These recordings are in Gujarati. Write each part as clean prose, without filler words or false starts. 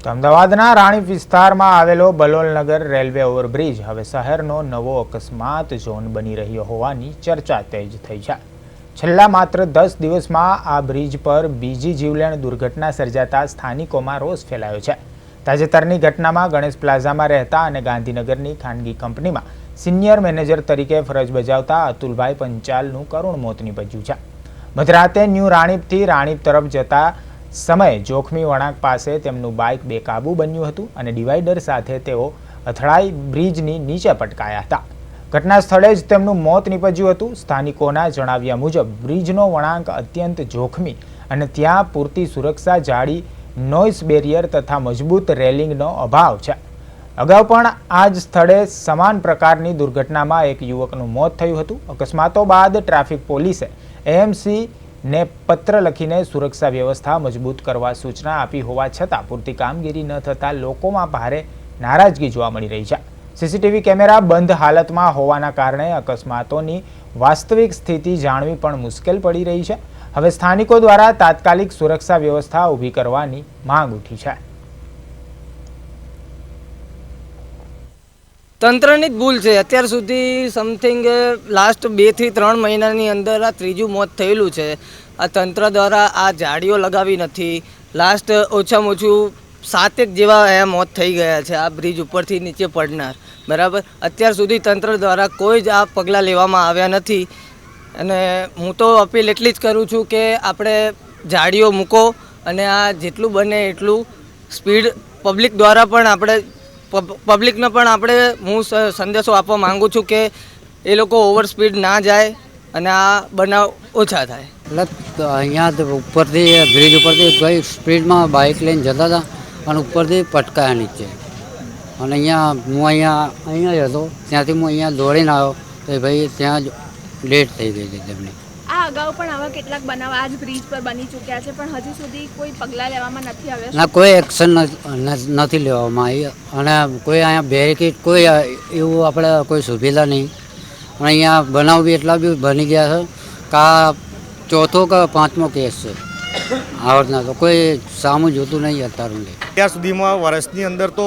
તો અમદાવાદના રાણીપ વિસ્તારમાં આવેલો બલોલનગર રેલવે ઓવરબ્રિજ હવે શહેરનો નવો અકસ્માત ઝોન બની રહ્યો હોવાની ચર્ચા તેજ થઈ છે। છેલ્લા માત્ર 10 દિવસમાં આ બ્રિજ પર બીજી જીવલેણ દુર્ઘટના સર્જાતા સ્થાનિકોમાં રોષ ફેલાયો છે। તાજેતરની ઘટનામાં ગણેશ પ્લાઝામાં રહેતા અને ગાંધીનગરની ખાનગી કંપનીમાં સિનિયર મેનેજર તરીકે ફરજ બજાવતા અતુલભાઈ પંચાલનું કરુણ મોત નીપજ્યું છે। મધરાતે ન્યૂ રાણીપથી રાણીપ તરફ જતા સમયે જોખમી વળાંક પાસે તેમનું બાઇક બેકાબુ બન્યું હતું અને ડિવાઈડર સાથે તેઓ અથડાઈ બ્રિજની નીચે પટકાયા હતા। ઘટના સ્થળે જ તેમનું મોત નીપજ્યું હતું। સ્થાનિકોના જણાવ્યા મુજબ બ્રિજનો વળાંક અત્યંત જોખમી અને ત્યાં પૂરતી સુરક્ષા જાળી, નોઇસ બેરિયર તથા મજબૂત રેલિંગનો અભાવ છે। અગાઉ પણ આ જ સ્થળે સમાન પ્રકારની દુર્ઘટનામાં એક યુવકનું મોત થયું હતું। અકસ્માતો બાદ ટ્રાફિક પોલીસે એએમસી ने पत्र लखीने सुरक्षा व्यवस्था मजबूत करवा सूचना आपी होवा छतां पूरती कामगीरी न थता लोकोमां भारे नाराजगी जोवा मळी रही छे। सीसीटीवी कैमेरा बंध हालतमां होवाना कारणे अकस्मातोनी वास्तविक स्थिति जाणवी पण मुश्केल पड़ी रही छे। हवे स्थानिको द्वारा तात्कालिक सुरक्षा व्यवस्था ऊभी करवानी मांग उठी छे। तंत्रनी ज भूल है। अत्यार सुधी समथिंग लास्ट 2 થી 3 મહિનાની અંદર આ ત્રીજું મોત થયેલું છે। આ તંત્ર દ્વારા આ જાળીઓ લગાવી નથી। લાસ્ટ ઓછામાં ઓછું 7 જેવા આ મોત થઈ ગયા છે આ બ્રિજ ઉપરથી નીચે પડનાર, બરાબર। અત્યાર સુધી તંત્ર દ્વારા કોઈ જ આ પગલાં લેવામાં આવ્યા નથી અને હું તો અપીલ એટલી જ કરું છું કે આપણે જાળીઓ મૂકો અને આ જેટલું બને એટલું સ્પીડ પબ્લિક દ્વારા પણ આપણે પબ્લિકને પણ આપણે હું સંદેશો આપવા માંગુ છું કે એ લોકો ઓવર સ્પીડ ના જાય અને આ બનાવ ઓછા થાય। એટલે અહીંયા ઉપરથી બ્રિજ ઉપરથી ભાઈ સ્પીડમાં બાઇક લઈને જતા હતા અને ઉપરથી પટકાયા નીચે અને અહીંયા જ હતો। ત્યાંથી હું અહીંયા દોડીને આવ્યો તો ભાઈ ત્યાં જ ડેથ થઈ ગઈ હતી તેમની। આ અગાઉ પણ આવા કેટલાક બનાવ આજ બ્રિજ પર બની ચૂક્યા છે પણ હજી સુધી કોઈ પગલાં લેવામાં નથી આવ્યા। ના, કોઈ એક્શન નથી લેવામાં આવી અને કોઈ અહીંયા બેરિકેડ કોઈ એવું આપણે કોઈ સુવિધા નહીં અને અહીંયા બનાવ બી એટલા બી બની ગયા છે કે આ 4થો કે 5મો કેસ છે। આવડના તો કોઈ સામું જોતું નહીં અત્યાર સુધી। અત્યાર સુધીમાં વર્ષની અંદર તો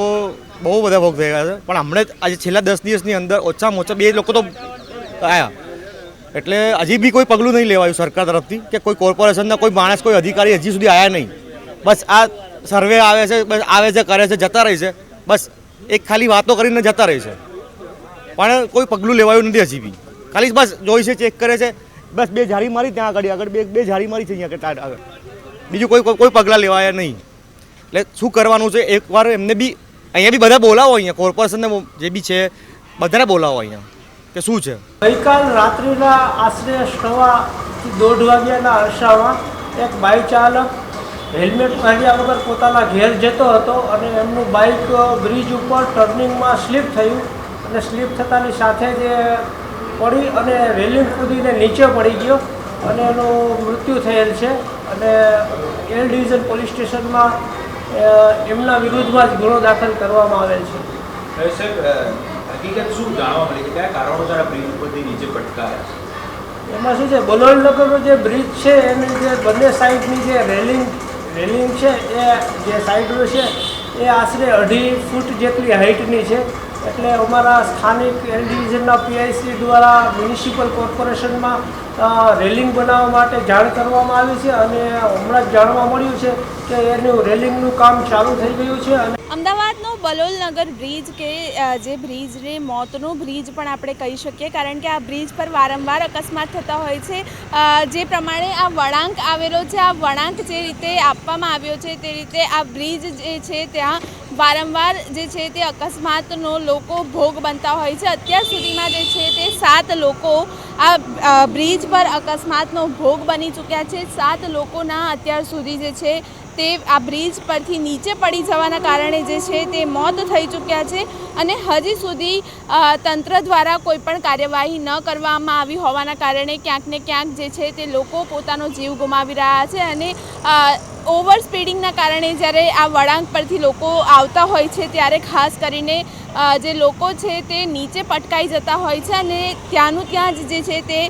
બહુ બધા ભોગ થઈ ગયા છે પણ હમણાં આજે છેલ્લા 10 દિવસની અંદર ઓછામાં ઓછા 2 લોકો તો આવ્યા। એટલે હજી બી કોઈ પગલું નહીં લેવાયું સરકાર તરફથી કે કોઈ કોર્પોરેશનના કોઈ માણસ, કોઈ અધિકારી હજી સુધી આવ્યા નહીં। બસ આ સર્વે આવે છે, બસ આવે છે, કરે છે, જતા રહે છે, બસ એક ખાલી વાતો કરીને જતા રહે છે પણ કોઈ પગલું લેવાયું નથી હજી બી। ખાલી બસ જોઈ છે, ચેક કરે છે, બસ 2 ઝાડી મારી ત્યાં આગળ બે ઝાડી મારી છે અહીંયા આગળ, બીજું કોઈ પગલાં લેવાયા નહીં। એટલે શું કરવાનું છે એકવાર એમને બી અહીંયા બી બધા બોલાવો, અહીંયા કોર્પોરેશનને જે બી છે બધાને બોલાવો અહીંયા કે શું છે। ગઈકાલ રાત્રિના આશરે 1:15 વાગ્યાના અરસામાં એક બાઇક ચાલક હેલ્મેટ પહેર્યા વગર પોતાના ઘેર જતો હતો અને એમનું બાઇક બ્રિજ ઉપર ટર્નિંગમાં સ્લીપ થયું અને સ્લીપ થતાની સાથે જ પડી અને રેલિંગ કૂદીને નીચે પડી ગયો અને એનું મૃત્યુ થયેલ છે અને એલ ડિવિઝન પોલીસ સ્ટેશનમાં એમના વિરુદ્ધમાં જ ગુનો દાખલ કરવામાં આવેલ છે। હકીકત શું જાણવા મળી કે કયા કારણોસર આ બ્રિજ ઉપરથી નીચે પટકાયા છે? એમાં શું છે, બલોલનગરનો જે બ્રિજ છે એની જે બંને સાઈડની જે રેલિંગ છે એ જે સાઈડો છે એ આશરે 2.5 ફૂટ જેટલી હાઇટની છે। એટલે અમારા સ્થાનિક એલ ડિવિઝનના પીઆઈસી દ્વારા મ્યુનિસિપલ કોર્પોરેશનમાં રેલિંગ બનાવવા માટે જાણ કરવામાં આવી છે અને હમણાં જ જાણવા મળ્યું છે કે એનું રેલિંગનું કામ ચાલુ થઈ ગયું છે। અને અમદાવાદનો બલોલનગર બ્રિજ કે જે બ્રિજને મોતનો બ્રિજ પણ આપણે કહી શકીએ કારણ કે આ બ્રિજ પર વારંવાર અકસ્માત થતા હોય છે। જે પ્રમાણે આ વળાંક આવેલો છે, આ વળાંક જે રીતે આપવામાં આવ્યો છે તે રીતે આ બ્રિજ જે છે ત્યાં વારંવાર જે છે તે અકસ્માતનો લોકો ભોગ બનતા હોય છે। અત્યાર સુધીમાં જે છે તે 7 લોકો આ બ્રિજ પર અકસ્માતનો ભોગ બની ચૂક્યા છે। 7 લોકોના અત્યાર સુધી જે છે તે આ બ્રિજ પરથી નીચે પડી જવાના કારણે જે છે તે મોત થઈ ચૂક્યા છે અને હજી સુધી તંત્ર દ્વારા કોઈ પણ કાર્યવાહી ન કરવામાં આવી હોવાના કારણે ક્યાંક ને ક્યાંક જે છે તે લોકો પોતાનો જીવ ગુમાવી રહ્યા છે અને ઓવર સ્પીડિંગના કારણે જ્યારે આ વળાંક પરથી લોકો આવતા હોય છે ત્યારે ખાસ કરીને જે લોકો છે તે નીચે પટકાઈ જતા હોય છે અને ત્યાંનું ત્યાં જ જે છે તે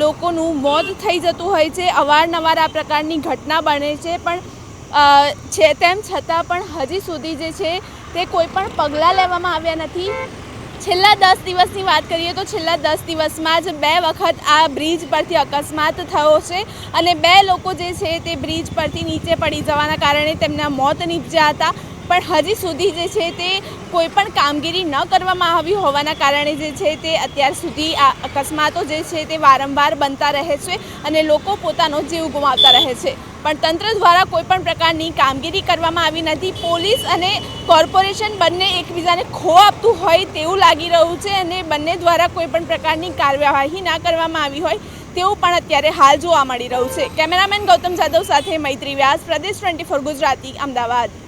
લોકોનું મોત થઈ જતું હોય છે। અવારનવાર આ પ્રકારની ઘટના બને છે પણ છે, તેમ છતાં પણ હજી સુધી જે છે તે કોઈ પણ પગલાં લેવામાં આવ્યા નથી. છેલ્લા 10 દિવસની વાત કરીએ તો છેલ્લા 10 દિવસમાં જ 2 વખત આ બ્રિજ પરથી અકસ્માત થયો છે અને 2 લોકો જે છે તે બ્રિજ પરથી નીચે પડી જવાના કારણે તેમના મોત નીપજ્યા હતા. પણ હજી સુધી જે છે તે કોઈ પણ કામગીરી ન કરવામાં આવી હોવાના કારણે જે છે તે અત્યાર સુધી આ અકસ્માતો જે છે તે વારંવાર બનતા રહે છે અને લોકો પોતાનો જીવ ગુમાવતા રહે છે. પણ તંત્ર દ્વારા કોઈ પણ પ્રકારની કામગીરી કરવામાં આવી નથી. પોલીસ અને કોર્પોરેશન બંને એકબીજાને ખો આપતું હોય તેવું લાગી રહ્યું છે અને બંને દ્વારા કોઈ પણ પ્રકારની કાર્યવાહી ના કરવામાં આવી હોય તેવું પણ અત્યારે હાલ જોવા મળી રહ્યું છે. કેમેરામેન ગૌતમ જાદવ સાથે મૈત્રી વ્યાસ, પ્રદેશ 24 ગુજરાતી, અમદાવાદ.